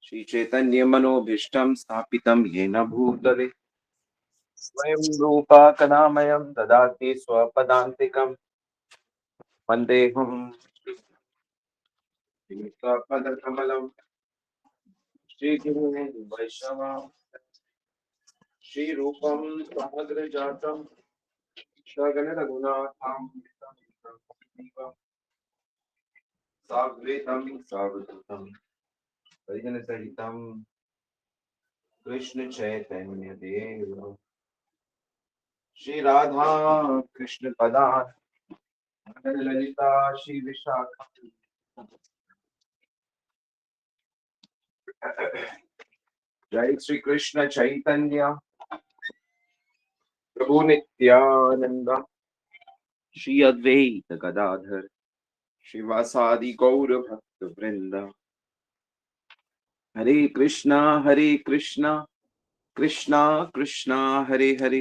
श्रीचैतन्यमनोभीष्टं स्थापितं येन भूतले स्वयं रूपा कदामयं ददाति स्वपदान्तिकं वन्देऽहं श्रीयुक्तपदकमलं श्रीगुरुं वैष्णवं श्रीरूपं समग्रजातं सगणरघुनाथं साग्रेतं सावधूतं परिजनसहितं कृष्ण चैतन्य देव श्री राधा कृष्ण पदान ललिता श्री विशाखा जय श्री कृष्ण चैतन्य प्रभु नित्यानंद श्री अद्वैत गदाधर श्रीवासादि गौर भक्त वृंद हरे कृष्णा कृष्णा कृष्णा हरे हरे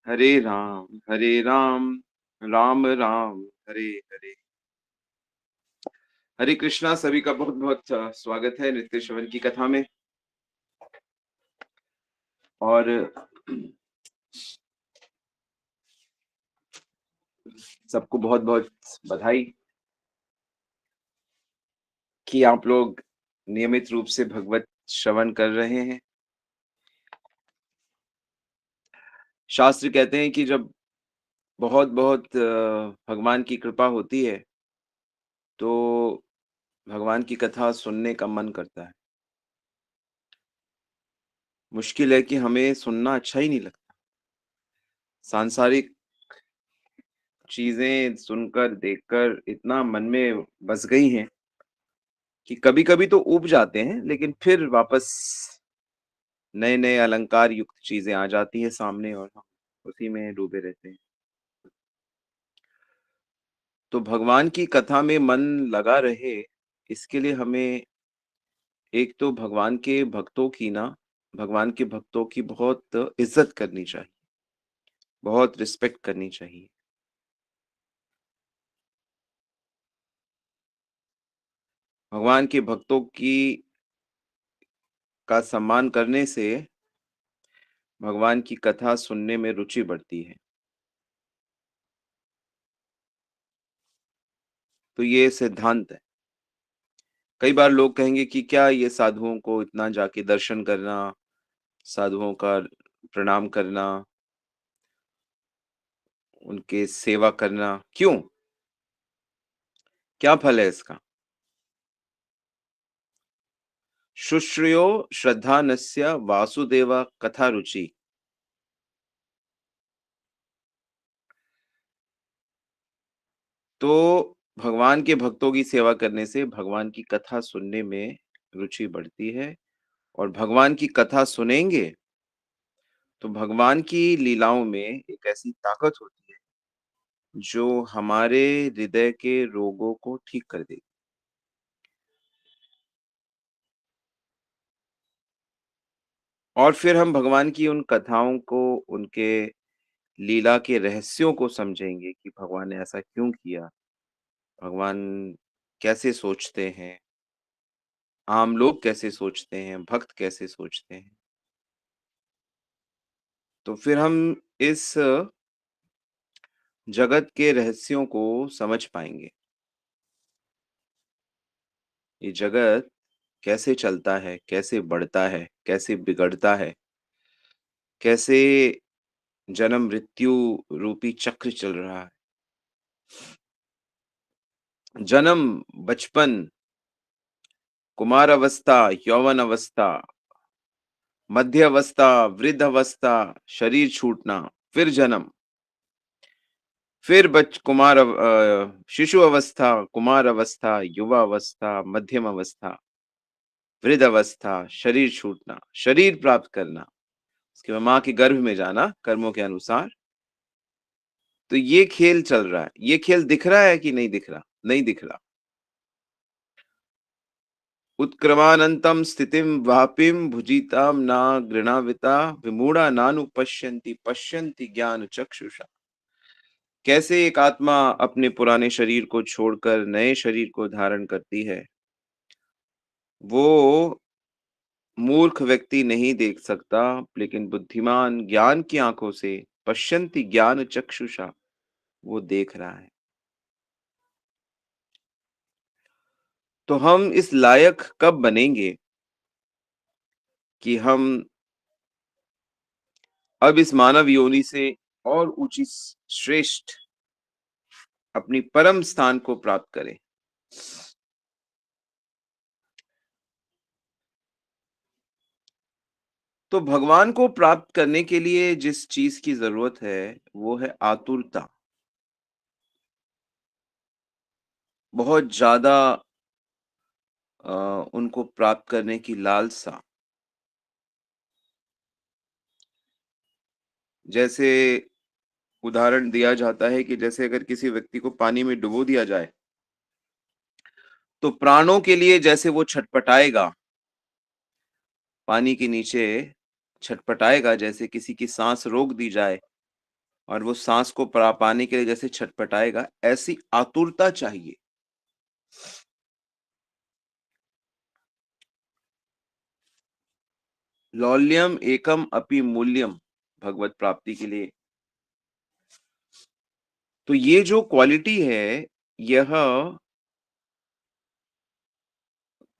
हरे राम राम राम हरे हरे। हरे कृष्णा। सभी का बहुत बहुत स्वागत है नित्य श्रवण की कथा में। और सबको बहुत बहुत बधाई कि आप लोग नियमित रूप से भगवत श्रवण कर रहे हैं। शास्त्र कहते हैं कि जब बहुत बहुत भगवान की कृपा होती है तो भगवान की कथा सुनने का मन करता है। मुश्किल है कि हमें सुनना अच्छा ही नहीं लगता। सांसारिक चीजें सुनकर देखकर इतना मन में बस गई हैं कि कभी-कभी तो ऊब जाते हैं, लेकिन फिर वापस नए-नए अलंकार युक्त चीजें आ जाती हैं सामने और हम उसी में डूबे रहते हैं। तो भगवान की कथा में मन लगा रहे, इसके लिए हमें एक तो भगवान के भक्तों की बहुत इज्जत करनी चाहिए, बहुत रिस्पेक्ट करनी चाहिए। भगवान के भक्तों का सम्मान करने से भगवान की कथा सुनने में रुचि बढ़ती है। तो ये सिद्धांत है। कई बार लोग कहेंगे कि क्या ये साधुओं को इतना जाके दर्शन करना, साधुओं का प्रणाम करना, उनके सेवा करना, क्यों? क्या फल है इसका? शुश्रयो श्रद्धानस्य वासुदेवा कथा रुचि। तो भगवान के भक्तों की सेवा करने से भगवान की कथा सुनने में रुचि बढ़ती है, और भगवान की कथा सुनेंगे तो भगवान की लीलाओं में एक ऐसी ताकत होती है जो हमारे हृदय के रोगों को ठीक कर देगी। और फिर हम भगवान की उन कथाओं को, उनके लीला के रहस्यों को समझेंगे कि भगवान ने ऐसा क्यों किया, भगवान कैसे सोचते हैं, आम लोग कैसे सोचते हैं, भक्त कैसे सोचते हैं। तो फिर हम इस जगत के रहस्यों को समझ पाएंगे। ये जगत कैसे चलता है, कैसे बढ़ता है, कैसे बिगड़ता है, कैसे जन्म मृत्यु रूपी चक्र चल रहा है। जन्म, बचपन, कुमार अवस्था, यौवन अवस्था, मध्य अवस्था, वृद्ध अवस्था, शरीर छूटना, फिर जन्म, फिर शिशु अवस्था, कुमार अवस्था, युवा अवस्था, मध्यम अवस्था, वृद्ध अवस्था, शरीर छूटना, शरीर प्राप्त करना, उसके बाद माँ के गर्भ में जाना कर्मों के अनुसार। तो ये खेल चल रहा है। ये खेल दिख रहा है कि नहीं दिख रहा? नहीं दिख रहा। उत्क्रमानन्तं स्थितिं वापिं भुजितां न गृणाविता विमूढ़ा नानुपश्यन्ति पश्यन्ति ज्ञान चक्षुषा। कैसे एक आत्मा अपने पुराने शरीर को छोड़कर नए शरीर को धारण करती है, वो मूर्ख व्यक्ति नहीं देख सकता, लेकिन बुद्धिमान ज्ञान की आँखों से पश्यन्ति ज्ञान चक्षुषा वो देख रहा है। तो हम इस लायक कब बनेंगे कि हम अब इस मानव योनि से और ऊँची श्रेष्ठ अपनी परम स्थान को प्राप्त करें? तो भगवान को प्राप्त करने के लिए जिस चीज़ की ज़रूरत है, वो है आतुरता। बहुत ज़्यादा उनको प्राप्त करने की लालसा। जैसे उदाहरण दिया जाता है कि जैसे अगर किसी व्यक्ति को पानी में डुबो दिया जाए, तो प्राणों के लिए जैसे वो छटपटाएगा, पानी के नीचे छटपटाएगा, जैसे किसी की साँस रोक दी जाए और वो साँस को पाने के लिए जैसे छटपटाएगा, ऐसी आतुरता चाहिए। लौल्यम एकम अपि मूल्यम भगवत प्राप्ति के लिए। तो ये जो क्वालिटी है, यह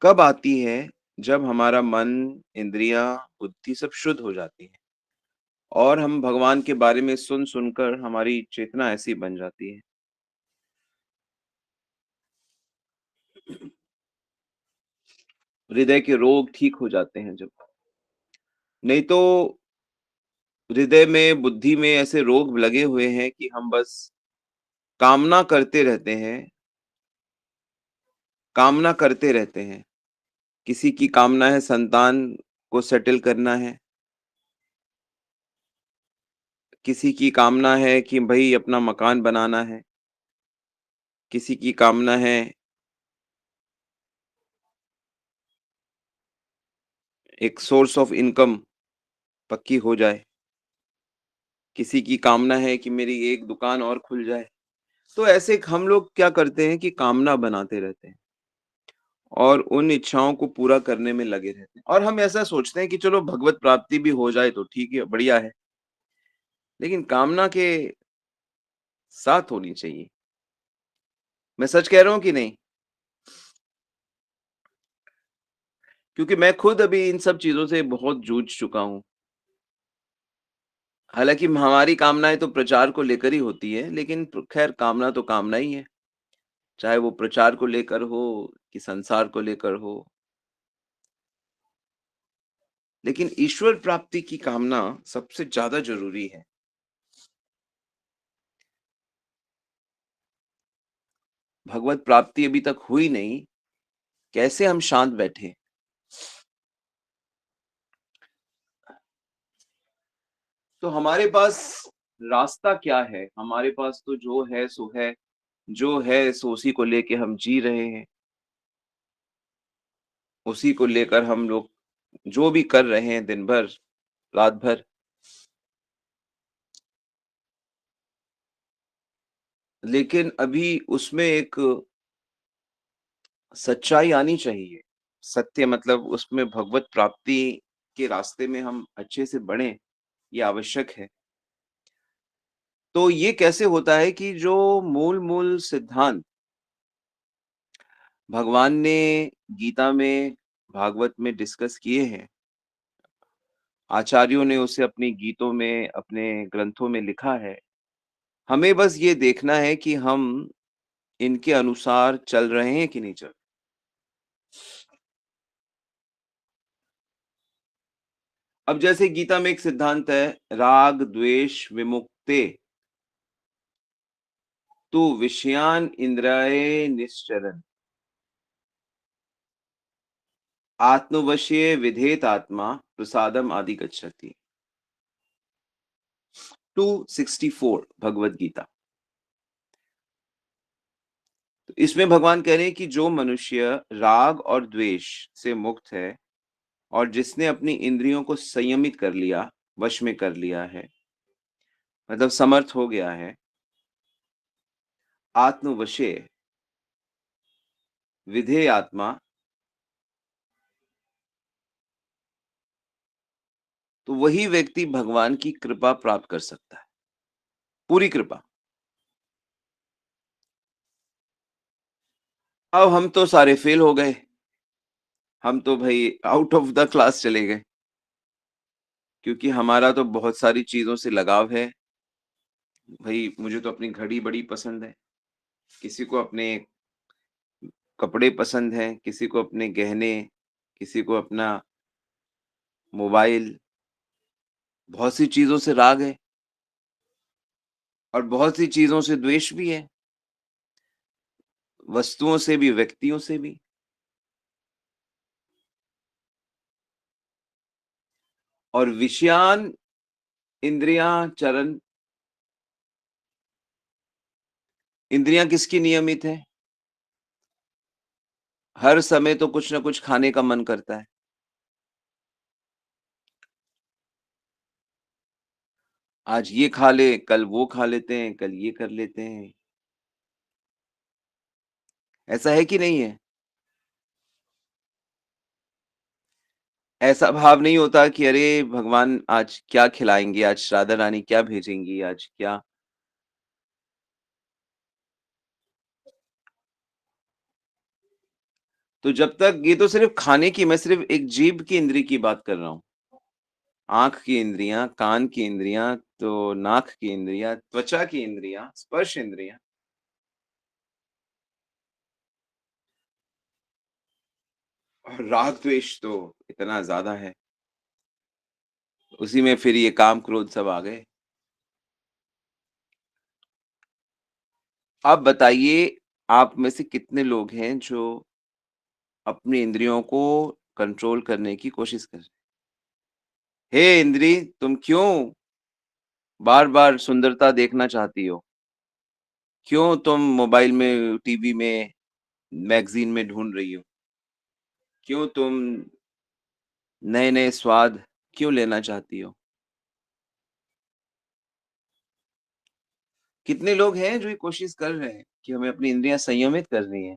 कब आती है? जब हमारा मन, इंद्रियाँ, बुद्धि सब शुद्ध हो जाती है और हम भगवान के बारे में सुन-सुनकर हमारी चेतना ऐसी बन जाती है। हृदय के रोग ठीक हो जाते हैं जब। नहीं तो हृदय में, बुद्धि में ऐसे रोग लगे हुए हैं कि हम बस कामना करते रहते हैं, कामना करते रहते हैं। किसी की कामना है संतान को सेटल करना है, किसी की कामना है कि भई अपना मकान बनाना है, किसी की कामना है एक सोर्स ऑफ इनकम पक्की हो जाए, किसी की कामना है कि मेरी एक दुकान और खुल जाए। तो ऐसे हम लोग क्या करते हैं कि कामना बनाते रहते हैं और उन इच्छाओं को पूरा करने में लगे रहते हैं और हम ऐसा सोचते हैं कि चलो भगवत प्राप्ति भी हो जाए तो ठीक है, बढ़िया है। लेकिन कामना के साथ होनी चाहिए। मैं सच कह रहा हूँ कि नहीं? क्योंकि मैं खुद अभी इन सब चीज़ों से बहुत जूझ चुका हूँ। हालाँकि हमारी कामनाएँ तो प्रचार को लेकर ही होती है, लेकिन ख़ैर कामना तो कामना ही है। चाहे वो प्रचार को लेकर हो कि संसार को लेकर हो। लेकिन ईश्वर प्राप्ति की कामना सबसे ज़्यादा ज़रूरी है। भगवत प्राप्ति अभी तक हुई नहीं, कैसे हम शांत बैठे? तो हमारे पास रास्ता क्या है? हमारे पास तो जो है सो है, जो है सो उसी को लेके हम जी रहे हैं। उसी को लेकर हम लोग जो भी कर रहे हैं दिन भर, रात भर। लेकिन अभी उसमें एक सच्चाई आनी चाहिए। सत्य मतलब उसमें भगवत प्राप्ति के रास्ते में हम अच्छे से बढ़ें, ये आवश्यक है। तो ये कैसे होता है कि जो मूल-मूल सिद्धांत भगवान ने गीता में, भागवत में डिस्कस किए हैं, आचार्यों ने उसे अपनी गीतों में, अपने ग्रंथों में लिखा है। हमें बस ये देखना है कि हम इनके अनुसार चल रहे हैं कि नहीं चल। अब जैसे गीता में एक सिद्धांत है, राग द्वेष विमुक्ते तु विषयान इंद्रिये निश्चरन् आत्मवश्ये विधेत आत्मा प्रसादम आदि गच्छति। 264 भगवत गीता। तो इसमें भगवान कह रहे हैं कि जो मनुष्य राग और द्वेष से मुक्त है और जिसने अपनी इंद्रियों को संयमित कर लिया, वश में कर लिया है, मतलब समर्थ हो गया है, आत्मवशे विधेय आत्मा तो वही व्यक्ति भगवान की कृपा प्राप्त कर सकता है, पूरी कृपा। अब हम तो सारे फेल हो गए, हम तो भई आउट ऑफ द क्लास चले गए, क्योंकि हमारा तो बहुत सारी चीज़ों से लगाव है। भई मुझे तो अपनी घड़ी बड़ी पसंद है, किसी को अपने कपड़े पसंद हैं, किसी को अपने गहने, किसी को अपना मोबाइल, बहुत सी चीज़ों से राग है और बहुत सी चीज़ों से द्वेष भी है, वस्तुओं से भी, व्यक्तियों से भी। और विषयान इंद्रियाँ चरण इंद्रियाँ किसकी नियमित हैं? हर समय तो कुछ न कुछ खाने का मन करता है। आज ये खा ले, कल वो खा लेते हैं, कल ये कर लेते हैं। ऐसा है कि नहीं है? ऐसा भाव नहीं होता कि अरे भगवान आज क्या खिलाएँगे, आज राधा रानी क्या भेजेंगी, आज क्या? तो जब तक ये तो सिर्फ़ खाने की मैं सिर्फ़ एक जीभ की इंद्री की बात कर रहा हूँ। आँख की इंद्रियाँ, कान की इंद्रियाँ, तो नाक की इंद्रियाँ, त्वचा की इंद्रियाँ, स्पर्श इंद्रियाँ और राग द्वेष तो इतना ज़्यादा है। उसी में फिर ये काम, क्रोध सब आ गए। आप बताइए, आप में से कितने लोग हैं जो अपनी इंद्रियों को कंट्रोल करने की कोशिश कर रहे हैं? हे इंद्री, तुम क्यों बार-बार सुंदरता देखना चाहती हो? क्यों तुम मोबाइल में, टीवी में, मैगज़ीन में ढूँढ रही हो? क्यों तुम नए-नए स्वाद क्यों लेना चाहती हो? कितने लोग हैं जो ये कोशिश कर रहे हैं कि हमें अपनी इंद्रियाँ संयमित करनी है,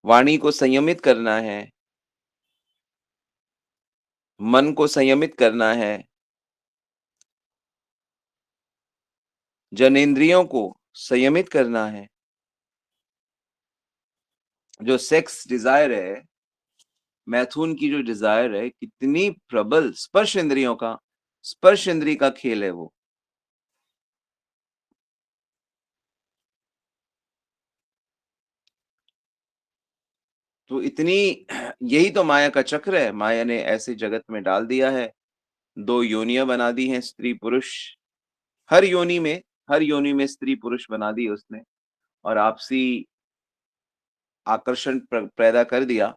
वाणी को संयमित करना है, मन को संयमित करना है, जनेंद्रियों को संयमित करना है। जो सेक्स डिज़ायर है, मैथुन की जो डिज़ायर है, कितनी प्रबल स्पर्श इंद्रिय का खेल है वो। तो इतनी यही तो माया का चक्र है, माया ने ऐसे जगत में डाल दिया है, 2 योनियाँ बना दी हैं स्त्री-पुरुष। हर योनि में हर योनि में स्त्री-पुरुष बना दी उसने और आपसी आकर्षण पैदा कर दिया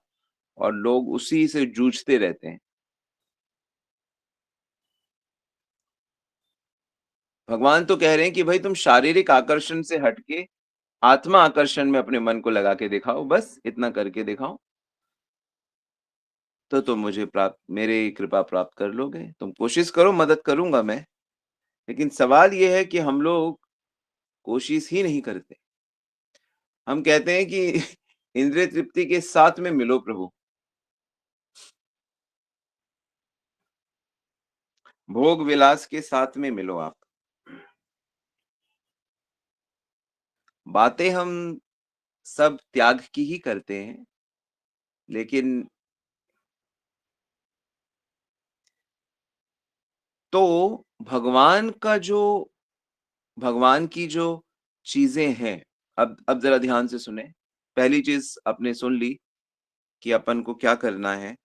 और लोग उसी से जूझते रहते हैं। भगवान तो कह रहे हैं कि भई तुम शारीरिक आकर्षण से हट के आत्मा आकर्षण में अपने मन को लगा के दिखाओ, बस इतना करके दिखाओ, तो तुम मुझे प्राप्त मेरी कृपा प्राप्त कर लोगे। तुम कोशिश करो, मदद करूँगा मैं। लेकिन सवाल ये है कि हम लोग कोशिश ही नहीं करते। हम कहते हैं कि इंद्रिय तृप्ति के साथ में मिलो प्रभु, भोग विलास के साथ में मिलो आप। बातें हम सब त्याग की ही करते हैं, लेकिन तो भगवान का जो भगवान की जो चीज़ें हैं, अब ज़रा ध्यान से सुनें। पहली चीज़ आपने सुन ली कि अपन को क्या करना है,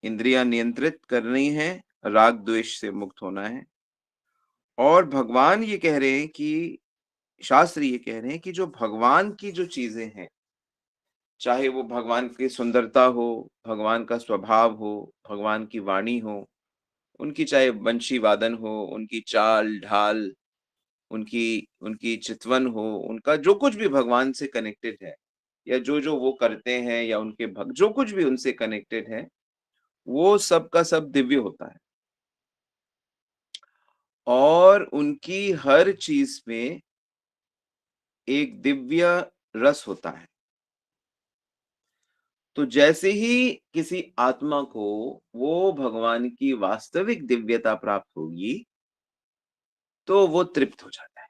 इंद्रियाँ नियंत्रित करनी है, राग द्वेष से मुक्त होना है और भगवान ये कह रहे हैं कि शास्त्र ये कह रहे हैं कि जो भगवान की जो चीज़ें हैं, चाहे वो भगवान की सुंदरता हो, भगवान का स्वभाव हो, भगवान की वाणी हो, उनकी चाहे बंशी वादन हो, उनकी चाल-ढाल, उनकी उनकी चितवन हो, उनका जो कुछ भी भगवान से कनेक्टेड है या जो-जो वो करते हैं या उनके भक्त जो कुछ भी उनसे कनेक्टेड है, वो सब का सब दिव्य होता है और उनकी हर चीज़ में एक दिव्य रस होता है। तो जैसे ही किसी आत्मा को वो भगवान की वास्तविक दिव्यता प्राप्त होगी, तो वो तृप्त हो जाता है।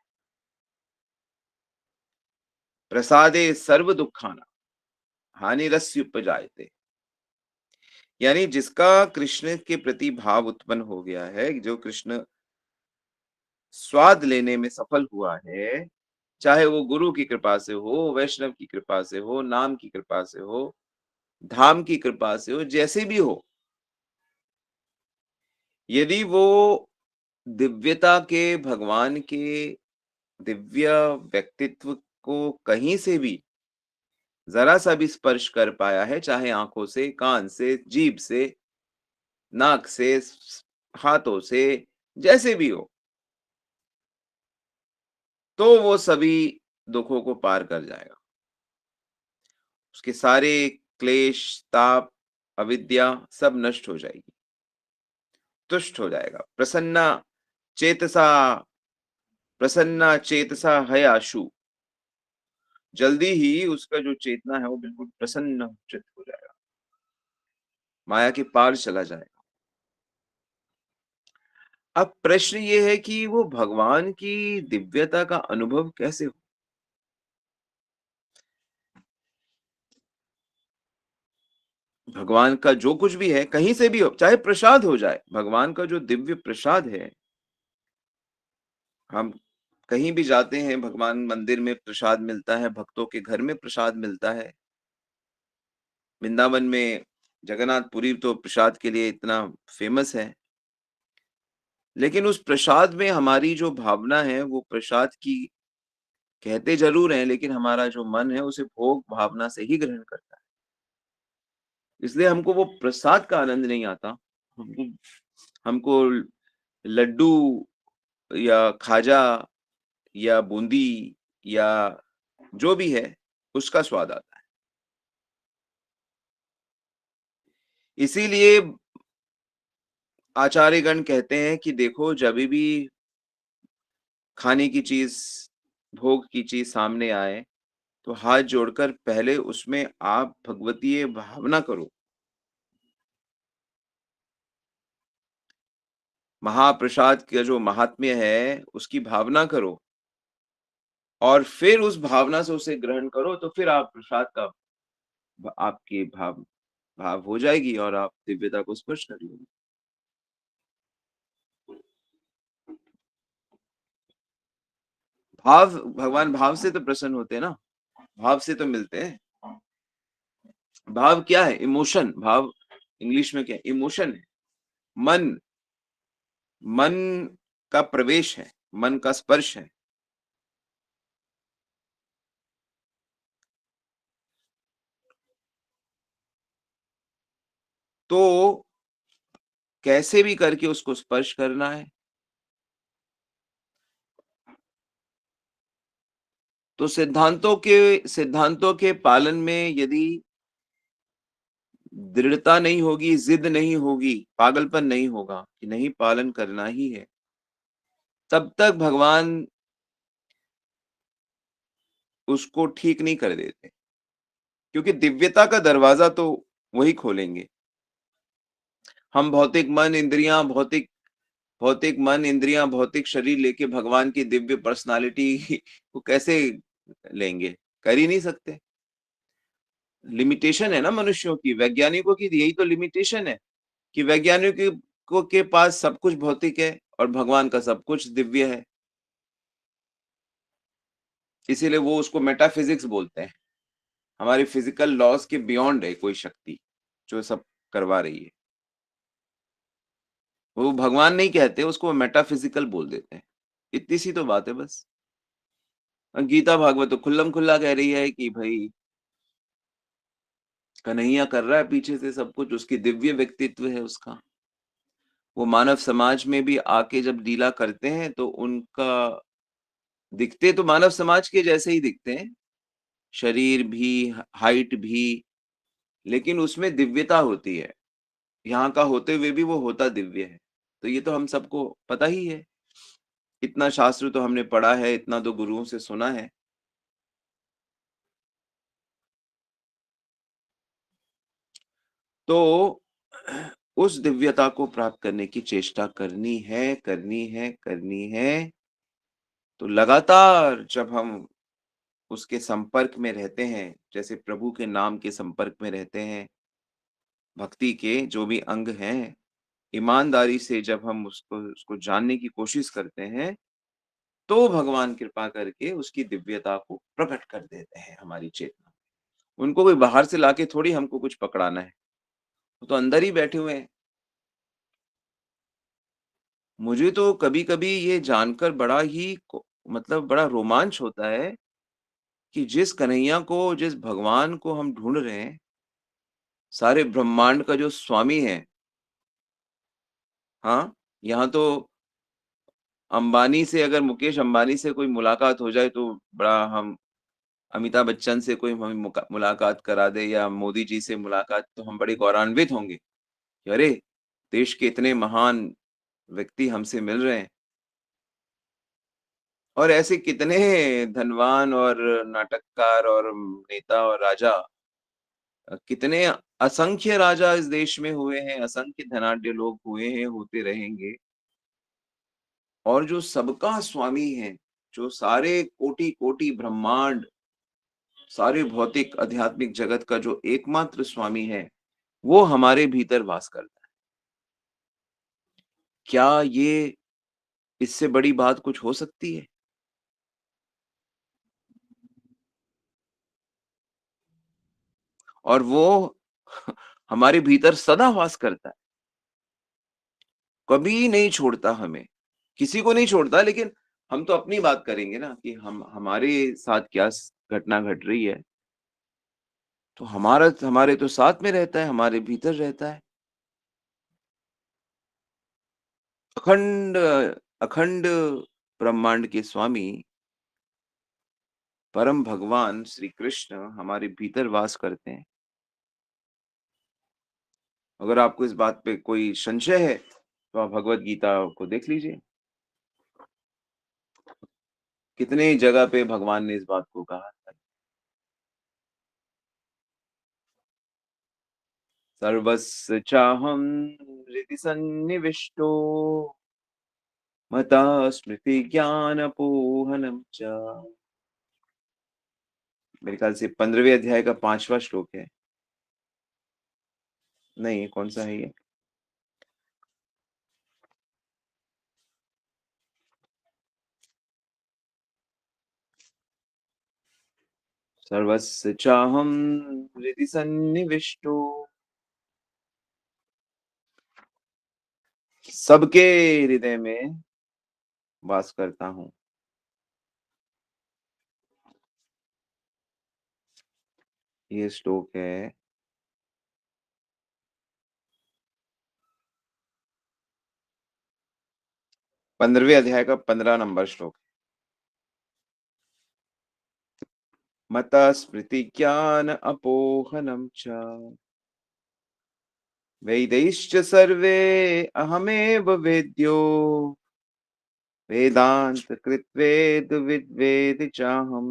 प्रसादे सर्व दुखाना हानिरस्युपजायते। यानी जिसका कृष्ण के प्रति भाव उत्पन्न हो गया है, जो कृष्ण स्वाद लेने में सफल हुआ है, चाहे वो गुरु की कृपा से हो, वैष्णव की कृपा से हो, नाम की कृपा से हो, धाम की कृपा से हो, जैसे भी हो, यदि वो दिव्यता के भगवान के दिव्य व्यक्तित्व को कहीं से भी ज़रा-सा भी स्पर्श कर पाया है, चाहे आँखों से, कान से, जीभ से, नाक से, हाथों से, जैसे भी हो, तो वो सभी दुखों को पार कर जाएगा। उसके सारे क्लेश, ताप, अविद्या सब नष्ट हो जाएगी, तुष्ट हो जाएगा। चेतसा प्रसन्ना चेतसा हयाशु। जल्दी ही उसका जो चेतना है वो बिल्कुल प्रसन्न चित्त हो जाएगा, माया के पार चला जाएगा। अब प्रश्न ये है कि वो भगवान की दिव्यता का अनुभव कैसे हो? भगवान का जो कुछ भी है, कहीं से भी हो, चाहे प्रसाद हो जाए, भगवान का जो दिव्य प्रसाद है, हम कहीं भी जाते हैं, भगवान मंदिर में प्रसाद मिलता है, भक्तों के घर में प्रसाद मिलता है। वृंदावन में जगन्नाथपुरी तो प्रसाद के लिए इतना फेमस है। लेकिन उस प्रसाद में हमारी जो भावना है, वो प्रसाद की कहते ज़रूर हैं, लेकिन हमारा जो मन है, उसे भोग भावना से ही ग्रहण करता है। इसलिए हमको वो प्रसाद का आनंद नहीं आता। हमको हमको लड्डू या खाजा या बूंदी या जो भी है, उसका स्वाद आता है। इसीलिए आचार्यगण कहते हैं कि देखो जभी भी खाने की चीज़, भोग की चीज़ सामने आए, तो हाथ जोड़कर पहले उसमें आप भगवतीय भावना करो। महाप्रसाद का जो महात्म्य है, उसकी भावना करो और फिर उस भावना से उसे ग्रहण करो, तो फिर आप प्रसाद का आपकी भाव भाव हो जाएगी और आप दिव्यता को स्पर्श कर लोगे। भगवान भाव से तो प्रसन्न होते हैं ना, भाव से तो मिलते हैं। भाव क्या है? इमोशन, भाव इंग्लिश में क्या है? इमोशन है। मन मन का प्रवेश है, मन का स्पर्श है। तो कैसे भी करके उसको स्पर्श करना है। तो सिद्धांतों के पालन में यदि दृढ़ता नहीं होगी, जिद नहीं होगी, पागलपन नहीं होगा कि नहीं पालन करना ही है, तब तक भगवान उसको ठीक नहीं कर देते। क्योंकि दिव्यता का दरवाज़ा तो वही खोलेंगे। हम भौतिक मन, इंद्रियाँ, भौतिक शरीर लेके भगवान की दिव्य पर्सनैलिटी को कैसे लेंगे? कर ही नहीं सकते। लिमिटेशन है ना मनुष्यों की, वैज्ञानिकों की यही तो लिमिटेशन है कि वैज्ञानिकों के पास सब कुछ भौतिक है और भगवान का सब कुछ दिव्य है। इसीलिए वो उसको मेटाफिज़िक्स बोलते हैं। हमारी फिज़िकल लॉज़ के बियॉन्ड है कोई शक्ति, जो सब करवा रही है। वो भगवान नहीं कहते, उसको मेटाफिज़िकल बोल देते हैं। इतनी सी तो बात है बस। गीता भागवत तो खुल्लम-खुल्ला कह रही है कि भई कन्हैया कर रहा है पीछे से सब कुछ, उसकी दिव्य व्यक्तित्व है उसका। वो मानव समाज में भी आके जब लीला करते हैं, तो उनका दिखते तो मानव समाज के जैसे ही दिखते हैं, शरीर भी, हाइट भी, लेकिन उसमें दिव्यता होती है। यहाँ का होते हुए भी वो होता दिव्य है। तो ये तो हम सबको पता ही है। इतना शास्त्र तो हमने पढ़ा है, इतना तो गुरुओं से सुना है। तो उस दिव्यता को प्राप्त करने की चेष्टा करनी है, करनी है, करनी है। तो लगातार जब हम उसके संपर्क में रहते हैं, जैसे प्रभु के नाम के संपर्क में रहते हैं, भक्ति के जो भी अंग हैं, ईमानदारी से जब हम उसको उसको जानने की कोशिश करते हैं, तो भगवान कृपा करके उसकी दिव्यता को प्रकट कर देते हैं हमारी चेतना। उनको कोई बाहर से लाके थोड़ी हमको कुछ पकड़ाना है, वो तो अंदर ही बैठे हुए हैं। मुझे तो कभी-कभी ये जानकर बड़ा ही को मतलब बड़ा रोमांच होता है कि जिस कन्हैया को, जिस भगवान को हम ढूँढ रहे हैं, सारे ब्रह्मांड का जो स्वामी है, हाँ, यहाँ तो अंबानी से, अगर मुकेश अंबानी से कोई मुलाकात हो जाए तो बड़ा हम अमिताभ बच्चन से कोई हमें मुलाकात करा दे या मोदी जी से मुलाकात, तो हम बड़े गौरवान्वित होंगे कि अरे! देश के इतने महान व्यक्ति हमसे मिल रहे हैं। और ऐसे कितने धनवान और नाटककार और नेता और राजा, कितने असंख्य राजा इस देश में हुए हैं, असंख्य धनाढ्य लोग हुए हैं, होते रहेंगे, और जो सबका स्वामी है, जो सारे कोटि-कोटि ब्रह्मांड, सारे भौतिक आध्यात्मिक जगत का जो एकमात्र स्वामी है, वो हमारे भीतर वास करता है। क्या ये इससे बड़ी बात कुछ हो सकती है? और वो हमारे भीतर सदा वास करता है, कभी नहीं छोड़ता हमें। किसी को नहीं छोड़ता, लेकिन हम तो अपनी बात करेंगे ना कि हम हमारे साथ क्या घटना घट रही है, तो हमारे तो साथ में रहता है, हमारे भीतर रहता है। अखंड अखंड ब्रह्मांड के स्वामी परम भगवान श्री कृष्ण हमारे भीतर वास करते हैं। अगर आपको इस बात पे कोई संशय है, तो आप भगवत गीता को देख लीजिए। कितने जगह पे भगवान ने इस बात को कहा है। सर्वस्य चाहं हृदि सन्निविष्टो मता स्मृति ज्ञानपोहनम च। मेरे ख्याल से 15वें अध्याय का 5वां श्लोक है। नहीं, कौन सा है ये? सर्वस्य चाहं हृदि सन्निविष्टो, सबके हृदय में वास करता हूँ। ये श्लोक है 15वें अध्याय का 15 नंबर श्लोक। मता स्मृति ज्ञान अपोहनम च वेदैश्च सर्वे अहमेव वेद्यो वेदांत कृत्वेद विद्वेद चाहम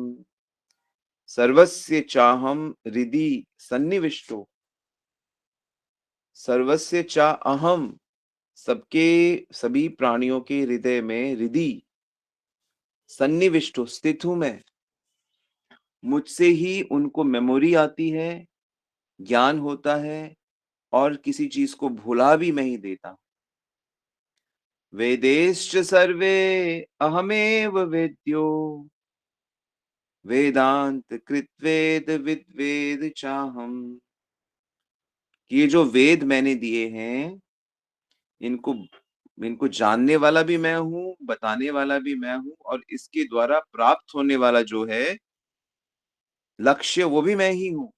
सर्वस्य चाहम हृदि सन्निविष्टो। सर्वस्य चा अहम, सबके, सभी प्राणियों के हृदय में हृदि सन्निविष्टो स्थित हूं मैं। मुझसे ही उनको मेमोरी आती है, ज्ञान होता है, और किसी चीज को भुला भी मैं ही देता हूं। वेदेश्च सर्वे अहमेव वेद्यो वेदांत कृत्वेद विद्वेद चाहम। ये जो वेद मैंने दिए हैं, इनको इनको जानने वाला भी मैं हूँ, बताने वाला भी मैं हूँ, और इसके द्वारा प्राप्त होने वाला जो है लक्ष्य, वो भी मैं ही हूँ।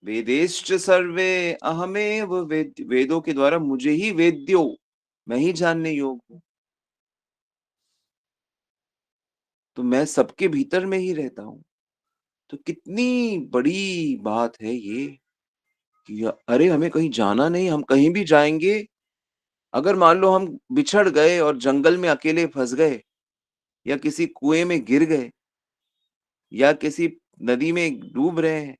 वेदेश्च सर्वे अहमेव वेदों के द्वारा मुझे ही वेद्यो, मैं ही जानने योग्य हूँ। तो मैं सबके भीतर में ही रहता हूँ। तो कितनी बड़ी बात है ये कि अरे हमें कहीं जाना नहीं, हम कहीं भी जाएँगे, अगर मान लो हम बिछड़ गए और जंगल में अकेले फँस गए, या किसी कुएँ में गिर गए, या किसी नदी में डूब रहे हैं,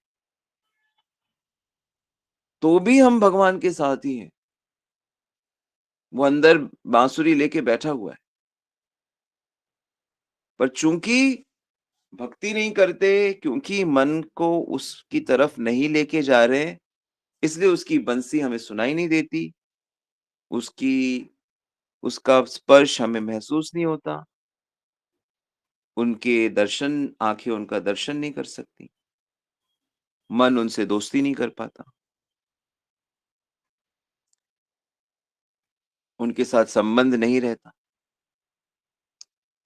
तो भी हम भगवान के साथ ही हैं। वो अंदर बांसुरी लेके बैठा हुआ है। पर चूंकि भक्ति नहीं करते, क्योंकि मन को उसकी तरफ नहीं लेके जा रहे, इसलिए उसकी बंसी हमें सुनाई नहीं देती, उसकी उसका स्पर्श हमें महसूस नहीं होता, उनके दर्शन आंखें उनका दर्शन नहीं कर सकती, मन उनसे दोस्ती नहीं कर पाता, उनके साथ संबंध नहीं रहता।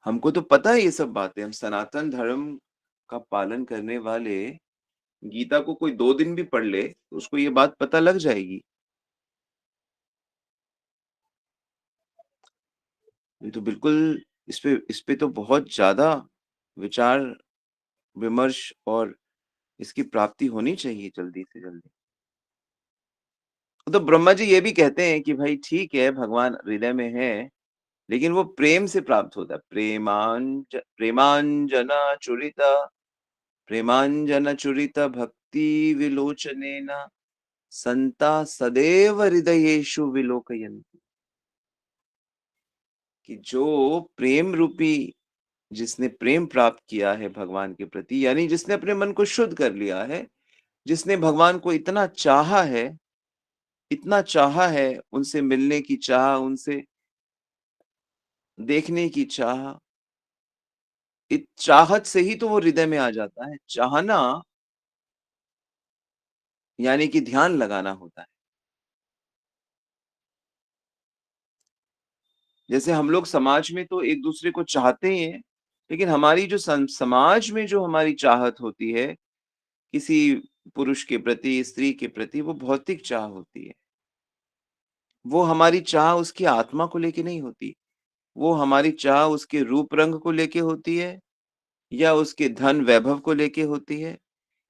हमको तो पता है ये सब बातें, हम सनातन धर्म का पालन करने वाले गीता को कोई 2 दिन भी पढ़ ले, तो उसको ये बात पता लग जाएगी। ये तो बिल्कुल इस पे तो बहुत ज़्यादा विचार-विमर्श और इसकी प्राप्ति होनी चाहिए जल्दी से जल्दी। तो ब्रह्मा जी ये भी कहते हैं कि भाई ठीक है, भगवान हृदय में है, लेकिन वो प्रेम से प्राप्त होता है। प्रेमाञ्जन चुरित भक्ति विलोचनेन संता सदैव हृदयेषु विलोकयन्ति। कि जो प्रेम रूपी जिसने प्रेम प्राप्त किया है भगवान के प्रति, यानी जिसने अपने मन को शुद्ध कर लिया है, जिसने भगवान को इतना चाहा है, उनसे मिलने की चाह, उनसे देखने की चाह, इस चाहत से ही तो वो हृदय में आ जाता है। चाहना यानी कि ध्यान लगाना होता है। जैसे हम लोग समाज में तो एक-दूसरे को चाहते ही हैं, लेकिन हमारी जो समाज में जो हमारी चाहत होती है, किसी पुरुष के प्रति, स्त्री के प्रति, वो भौतिक चाह होती है। वो हमारी चाह उसकी आत्मा को लेके नहीं होती। वो हमारी चाह उसके रूप-रंग को लेके होती है, या उसके धन-वैभव को लेके होती है,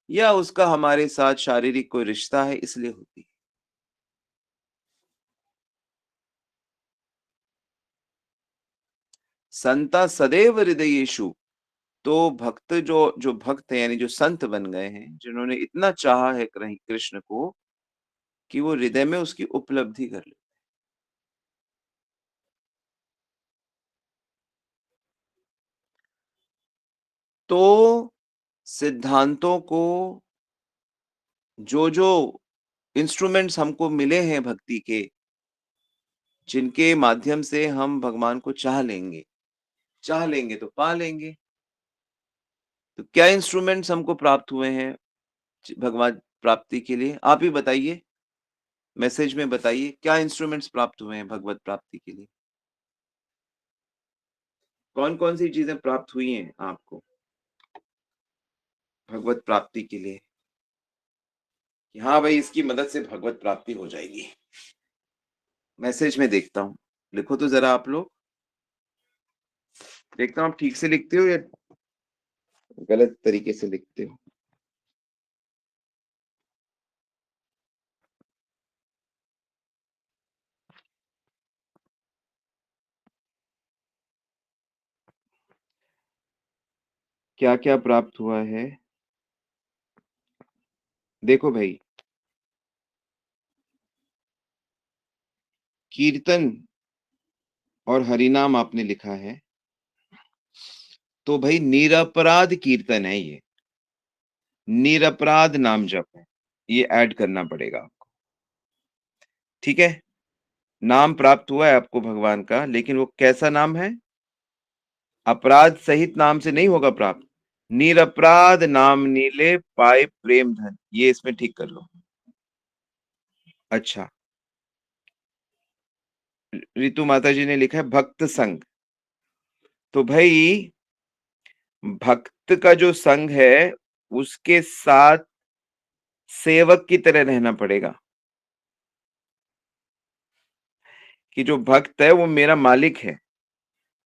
या उसका हमारे साथ शारीरिक कोई रिश्ता है इसलिए होती है। संता सदैव हृदयेषु। तो भक्त जो भक्त हैं, यानी जो संत बन गए हैं, जिन्होंने इतना चाहा है कृष्ण को कि वो हृदय में उसकी उपलब्धि कर ले। तो सिद्धांतों को, जो इंस्ट्रूमेंट्स हमको मिले हैं भक्ति के, जिनके माध्यम से हम भगवान को चाह लेंगे तो पा लेंगे। तो क्या इंस्ट्रूमेंट्स हमको प्राप्त हुए हैं भगवत प्राप्ति के लिए? आप ही बताइए, मैसेज में बताइए, क्या इंस्ट्रूमेंट्स प्राप्त हुए हैं भगवत प्राप्ति के लिए? कौन-कौन सी चीज़ें प्राप्त हुई हैं आपको भगवत प्राप्ति के लिए? कि हाँ भाई, इसकी मदद से भगवत प्राप्ति हो जाएगी। मैसेज में देखता हूँ। लिखो तो ज़रा आप लोग। देखता हूँ आप ठीक से लिखते हो या गलत तरीके से लिखते हो। क्या-क्या प्राप्त हुआ है? देखो भाई, कीर्तन और हरिनाम आपने लिखा है, तो भाई निरपराध कीर्तन है ये, निरपराध नाम जप है। ये ऐड करना पड़ेगा आपको, ठीक है? नाम प्राप्त हुआ है आपको भगवान का, लेकिन वो कैसा नाम है? अपराध सहित नाम से नहीं होगा प्राप्त। निरपराध नाम नीले पाए प्रेम धन, ये इसमें ठीक कर लो। अच्छा, रितु माता जी ने लिखा है भक्त संग। तो भाई, भक्त का जो संग है, उसके साथ सेवक की तरह रहना पड़ेगा। कि जो भक्त है वो मेरा मालिक है।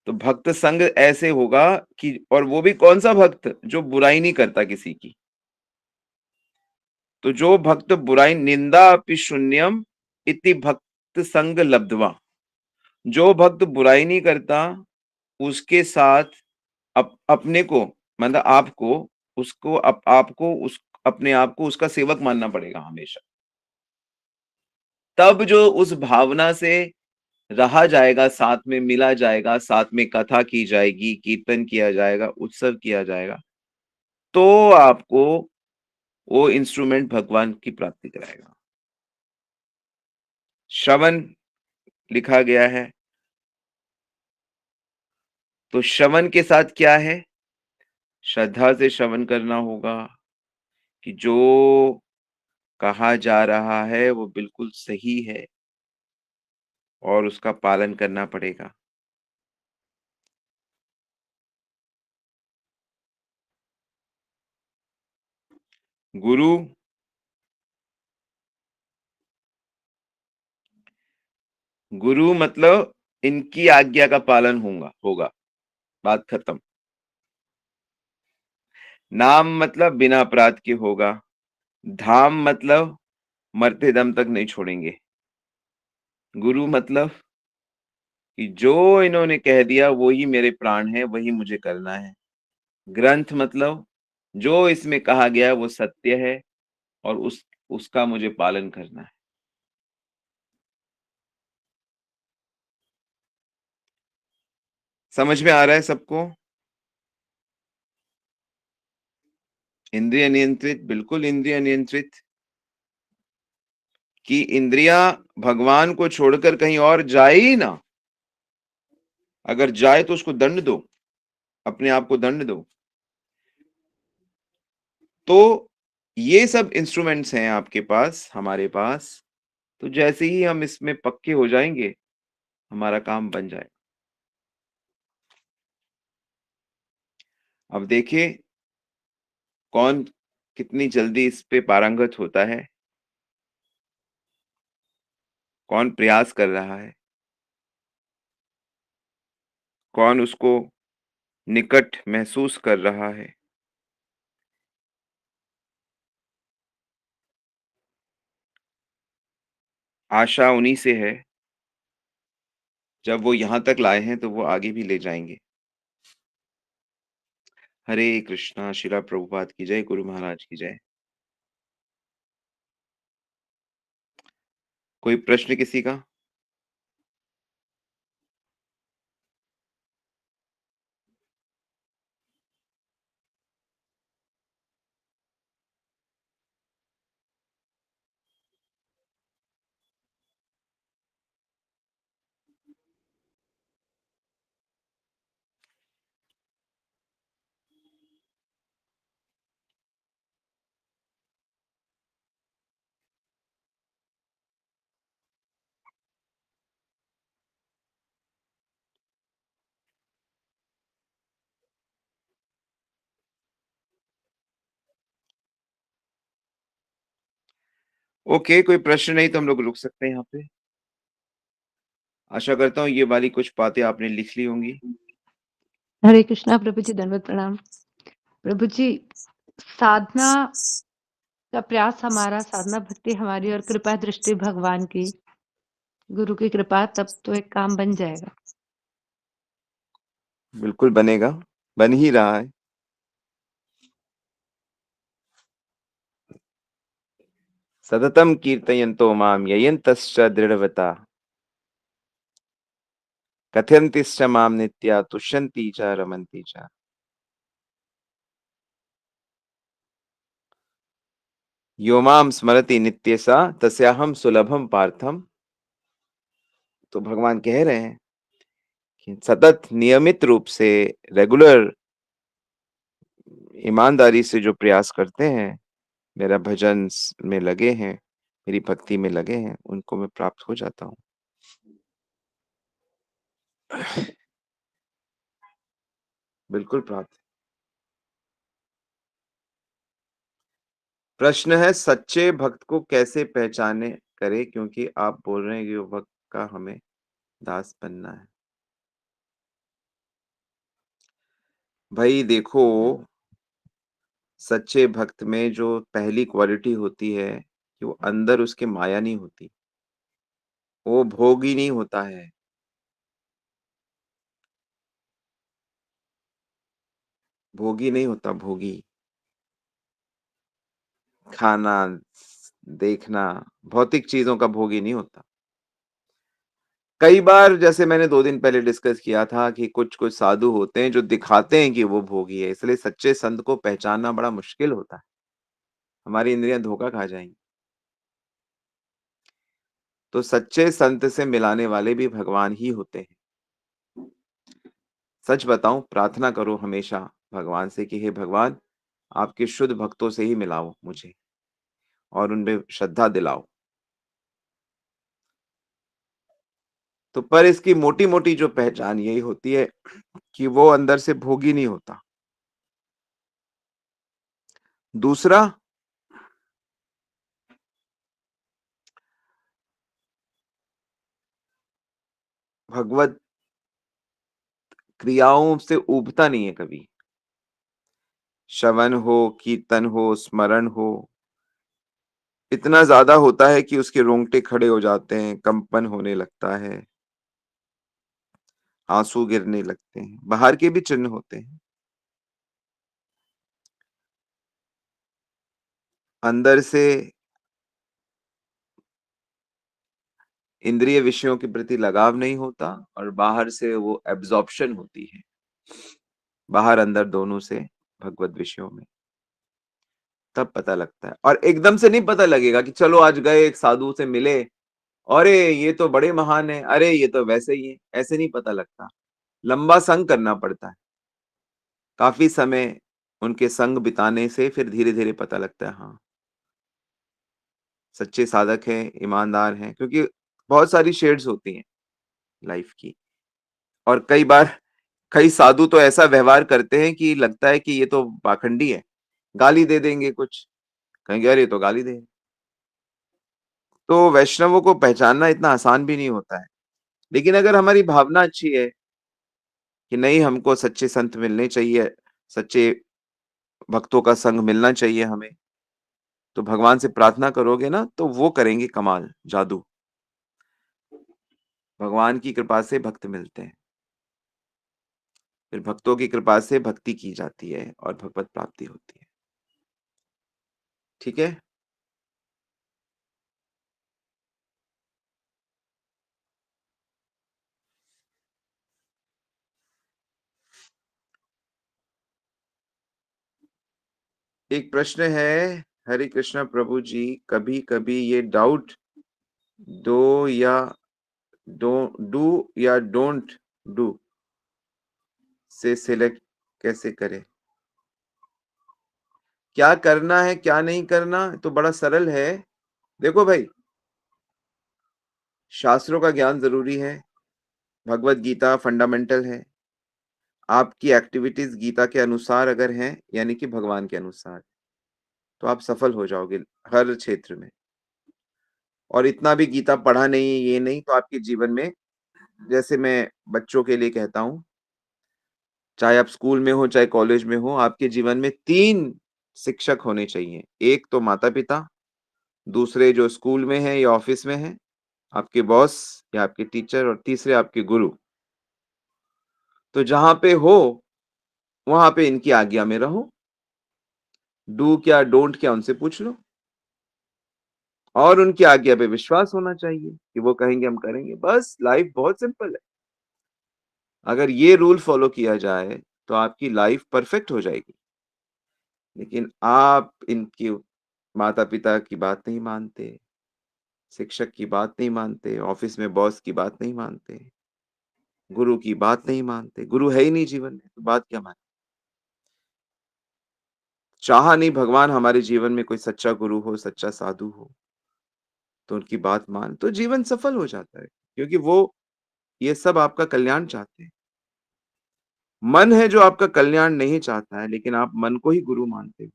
तो भक्त संग ऐसे होगा कि, और वो भी कौन-सा भक्त? जो बुराई नहीं करता किसी की। तो जो भक्त बुराई, निंदा अपि शून्यम इति भक्त संग लब्ध्वा। जो भक्त बुराई नहीं करता, उसके साथ अपने को, मतलब आपको, उसको आपको उस अपने आप को उसका सेवक मानना पड़ेगा हमेशा। तब जो उस भावना से रहा जाएगा, साथ में मिला जाएगा, साथ में कथा की जाएगी, कीर्तन किया जाएगा, उत्सव किया जाएगा, तो आपको वो इंस्ट्रूमेंट भगवान की प्राप्ति कराएगा। श्रवण लिखा गया है, तो श्रवण के साथ क्या है? श्रद्धा से श्रवण करना होगा कि जो कहा जा रहा है वो बिल्कुल सही है और उसका पालन करना पड़ेगा। गुरु गुरु मतलब इनकी आज्ञा का पालन होगा, बात खत्म। नाम मतलब बिना अपराध के होगा। धाम मतलब मरते दम तक नहीं छोड़ेंगे। गुरु मतलब कि जो इन्होंने कह दिया वो ही मेरे प्राण है, वही मुझे करना है। ग्रंथ मतलब जो इसमें कहा गया है वो सत्य है और उसका मुझे पालन करना है। समझ में आ रहा है सबको? इंद्रिय नियंत्रित, बिल्कुल इंद्रिय नियंत्रित, कि इंद्रियां भगवान को छोड़कर कहीं और जाए ही ना। अगर जाए तो उसको दंड दो, अपने आप को दंड दो। तो ये सब इंस्ट्रूमेंट्स हैं आपके पास, हमारे पास। तो जैसे ही हम इसमें पक्के हो जाएंगे, हमारा काम बन जाए। अब देखिए कौन कितनी जल्दी इस पे पारंगत होता है, कौन प्रयास कर रहा है, कौन उसको निकट महसूस कर रहा है। आशा उन्हीं से है, जब वो यहाँ तक लाए हैं तो वो आगे भी ले जाएंगे। हरे कृष्णा, शिला प्रभुपाद की जय, गुरु महाराज की जय। कोई प्रश्न किसी का? ओके, कोई प्रश्न नहीं तो हम लोग रुक सकते हैं यहाँ पे। आशा करता हूँ ये वाली कुछ बातें आपने लिख ली होंगी। हरे कृष्णा प्रभु जी, दंडवत प्रणाम। प्रभु जी, साधना का प्रयास हमारा, साधना भक्ति हमारी और कृपा दृष्टि भगवान की, गुरु की कृपा, तब तो एक काम बन जाएगा। बिल्कुल बनेगा, बन ही रहा है। सततम कीर्तयन्तो माम ययन्तश्च दृढ़वता कथयन्तिश्च माम नित्या तुष्यन्ति च रमन्ति च। यो माम स्मरति नित्यसा तस्याहम सुलभम पार्थम। तो भगवान कह रहे हैं कि सतत नियमित रूप से, रेगुलर, ईमानदारी से जो प्रयास करते हैं, मेरा भजन में लगे हैं, मेरी भक्ति में लगे हैं, उनको मैं प्राप्त हो जाता हूँ। बिल्कुल प्राप्त। प्रश्न है सच्चे भक्त को कैसे पहचाने करे, क्योंकि आप बोल रहे हैं कि वो भक्त का हमें दास बनना है। भाई देखो, सच्चे भक्त में जो पहली क्वालिटी होती है कि वो अंदर उसके माया नहीं होती, वो भोगी नहीं होता है। भोगी नहीं होता, भोगी। खाना, देखना, भौतिक चीज़ों का भोगी नहीं होता। कई बार जैसे मैंने 2 दिन पहले डिस्कस किया था कि कुछ-कुछ साधु होते हैं जो दिखाते हैं कि वो भोगी है, इसलिए सच्चे संत को पहचानना बड़ा मुश्किल होता है। हमारी इंद्रियाँ धोखा खा जाएँगी। तो सच्चे संत से मिलाने वाले भी भगवान ही होते हैं। सच बताऊँ, प्रार्थना करो हमेशा भगवान से कि हे भगवान, आपके शुद्ध भक्तों से ही मिलाओ मुझे और उनमें श्रद्धा दिलाओ। तो पर इसकी मोटी-मोटी जो पहचान यही होती है कि वो अंदर से भोगी नहीं होता। दूसरा, भगवत क्रियाओं से ऊबता नहीं है कभी। श्रवण हो, कीर्तन हो, स्मरण हो, इतना ज़्यादा होता है कि उसके रोंगटे खड़े हो जाते हैं, कंपन होने लगता है, आँसू गिरने लगते हैं। बाहर के भी चिन्ह होते हैं। अंदर से इंद्रिय विषयों के प्रति लगाव नहीं होता और बाहर से वो एब्ज़ॉर्प्शन होती है। बाहर-अंदर दोनों से भगवत विषयों में, तब पता लगता है। और एकदम से नहीं पता लगेगा कि चलो आज गए एक साधु से मिले, अरे! ये तो बड़े महान हैं, अरे! ये तो वैसे ही हैं, ऐसे नहीं पता लगता। लंबा संग करना पड़ता है। काफ़ी समय उनके संग बिताने से फिर धीरे-धीरे पता लगता है, हाँ, सच्चे साधक हैं, ईमानदार हैं, क्योंकि बहुत सारी शेड्स होती हैं लाइफ़ की। और कई बार कई साधु तो ऐसा व्यवहार करते हैं कि लगता है कि ये तो पाखंडी है, गाली दे देंगे कुछ, कहेंगे अरे! ये तो गाली दे। तो वैष्णवों को पहचानना इतना आसान भी नहीं होता है। लेकिन अगर हमारी भावना अच्छी है कि नहीं, हमको सच्चे संत मिलने चाहिए, सच्चे भक्तों का संग मिलना चाहिए हमें, तो भगवान से प्रार्थना करोगे ना तो वो करेंगे कमाल, जादू। भगवान की कृपा से भक्त मिलते हैं। फिर भक्तों की कृपा से भक्ति की जाती है और भगवत प्राप्ति होती है। ठीक है? एक प्रश्न है, हरे कृष्णा प्रभु जी, कभी-कभी ये डाउट डू या डो डू या डोंट डू से सिलेक्ट कैसे करें? क्या करना है, क्या नहीं करना, तो बड़ा सरल है। देखो भाई, शास्त्रों का ज्ञान ज़रूरी है, भगवत गीता फंडामेंटल है। आपकी एक्टिविटीज़ गीता के अनुसार अगर हैं, यानी कि भगवान के अनुसार, तो आप सफल हो जाओगे हर क्षेत्र में। और इतना भी गीता पढ़ा नहीं, ये नहीं, तो आपके जीवन में, जैसे मैं बच्चों के लिए कहता हूँ, चाहे आप स्कूल में हो, चाहे कॉलेज में हो, आपके जीवन में 3 शिक्षक होने चाहिए। एक तो माता-पिता, दूसरे जो स्कूल में हैं या ऑफ़िस में हैं, आपके बॉस या आपके टीचर, और तीसरे आपके गुरु। तो जहाँ पे हो, वहाँ पे इनकी आज्ञा में रहो। डू क्या, डोंट क्या, उनसे पूछ लो। और उनकी आज्ञा पे विश्वास होना चाहिए कि वो कहेंगे हम करेंगे। बस लाइफ़ बहुत सिंपल है। अगर ये रूल फ़ॉलो किया जाए, तो आपकी लाइफ़ परफ़ेक्ट हो जाएगी। लेकिन आप इनकी माता-पिता की बात नहीं मानते, शिक्षक की बात नहीं मानते, ऑफ़िस में बॉस की बात नहीं मानते, गुरु की बात नहीं मानते, गुरु है ही नहीं जीवन में, तो बात क्या माने? चाहा नहीं भगवान हमारे जीवन में कोई सच्चा गुरु हो, सच्चा साधु हो, तो उनकी बात मान, तो जीवन सफल हो जाता है, क्योंकि वो ये सब आपका कल्याण चाहते हैं। मन है जो आपका कल्याण नहीं चाहता है, लेकिन आप मन को ही गुरु मानते हो।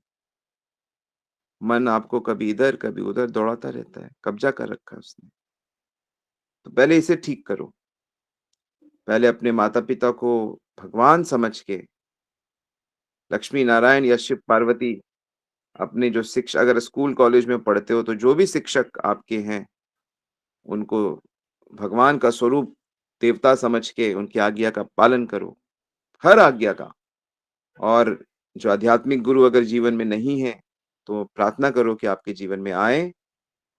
मन आपको कभी इधर, कभी उधर दौड़ाता रहता है, कब्ज़ा कर रखा है उसने। तो पहले इसे ठीक करो। पहले अपने माता-पिता को भगवान समझ के, लक्ष्मी नारायण या शिव पार्वती, अपने जो अगर स्कूल कॉलेज में पढ़ते हो तो जो भी शिक्षक आपके हैं, उनको भगवान का स्वरूप, देवता समझ के उनकी आज्ञा का पालन करो, हर आज्ञा का। और जो आध्यात्मिक गुरु अगर जीवन में नहीं है, तो प्रार्थना करो कि आपके जीवन में आएँ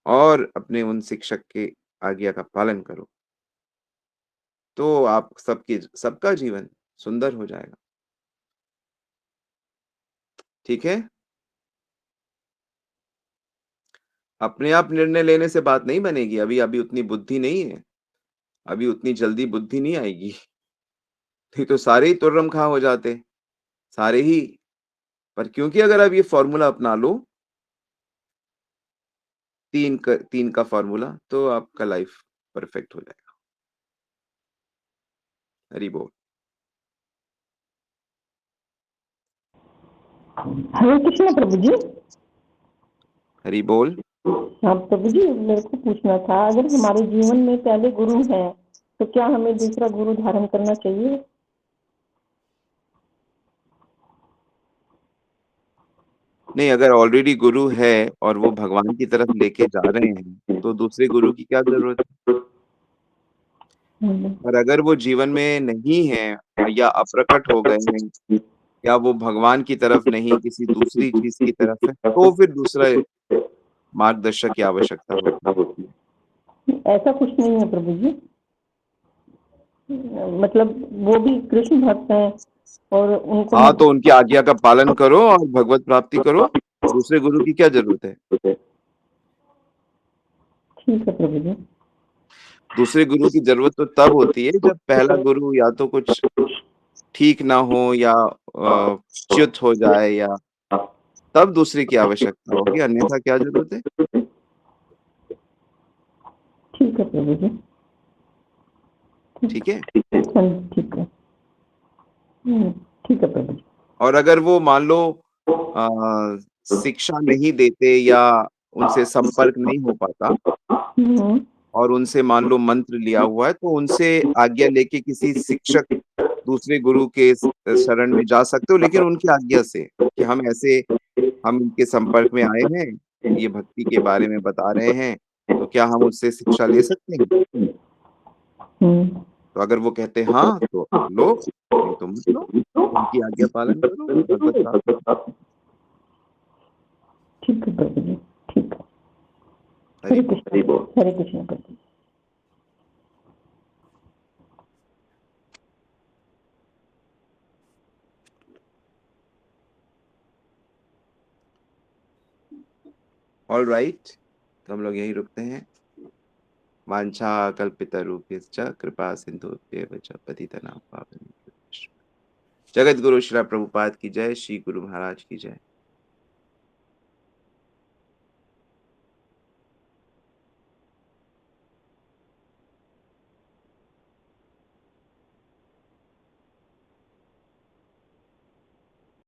और अपने उन शिक्षक के आज्ञा का पालन करो, तो आप सबका जीवन सुंदर हो जाएगा। ठीक है? अपने आप निर्णय लेने से बात नहीं बनेगी, अभी अभी उतनी बुद्धि नहीं है, अभी उतनी जल्दी बुद्धि नहीं आएगी, नहीं तो सारे ही तुर्रम-खा हो जाते, सारे ही। पर क्योंकि अगर आप ये फ़ॉर्मूला अपना लो, 3 का फ़ॉर्मूला, तो आपका लाइफ़ परफेक्ट हो जाएगा। हरि बोल। हरे कृष्ण प्रभु जी। हरि बोल। हाँ प्रभु जी, मेरे को पूछना था, अगर हमारे जीवन में पहले गुरु हैं तो क्या हमें दूसरा गुरु धारण करना चाहिए? नहीं, अगर ऑलरेडी गुरु है और वो भगवान की तरफ लेके जा रहे हैं, तो दूसरे गुरु की क्या ज़रूरत है? और अगर वो जीवन में नहीं है या अप्रकट हो गए हैं या वो भगवान की तरफ नहीं, किसी दूसरी चीज़ की तरफ है, तो फिर दूसरा मार्गदर्शक की आवश्यकता होती है। ऐसा कुछ नहीं है प्रभु जी, मतलब वो भी कृष्ण भक्त हैं और उनको हाँ, तो उनकी आज्ञा का पालन करो और भगवत प्राप्ति करो, दूसरे गुरु की क्या ज़रूरत है? ठीक है प्रभु जी। दूसरे गुरु की ज़रूरत तो तब होती है जब पहला गुरु या तो कुछ ठीक ना हो या च्युत हो जाए या तब दूसरे की आवश्यकता होगी, अन्यथा क्या ज़रूरत है? ठीक है प्रभु जी। ठीक है? हाँ जी, ठीक है। ठीक है प्रभु जी। और अगर वो मान लो शिक्षा नहीं देते या उनसे संपर्क नहीं हो पाता और उनसे मान लो मंत्र लिया हुआ है, तो उनसे आज्ञा लेके किसी शिक्षक दूसरे गुरु के शरण में जा सकते हो, लेकिन उनकी आज्ञा से कि हम इनके संपर्क में आए हैं, ये भक्ति के बारे में बता रहे हैं, तो क्या हम उससे शिक्षा ले सकते हैं? तो अगर वो कहते हैं हाँ, तो लो, नहीं तो मत लो। उनकी आज्ञा पालन करो, भगवत प्राप्ति। ठीक है प्रभु जी, ठीक है। हरि हरे बोल। कृष्ण, हरे कृष्ण प्रभु जी। ऑल राइट, तो हम लोग यहीं रुकते हैं। वांछा कल्पितरुभ्यश्च कृपा सिंधुभ्येव च पतितनां पावनेभ्यो। जगत गुरु श्री प्रभुपाद की जय, श्री गुरु महाराज की जय।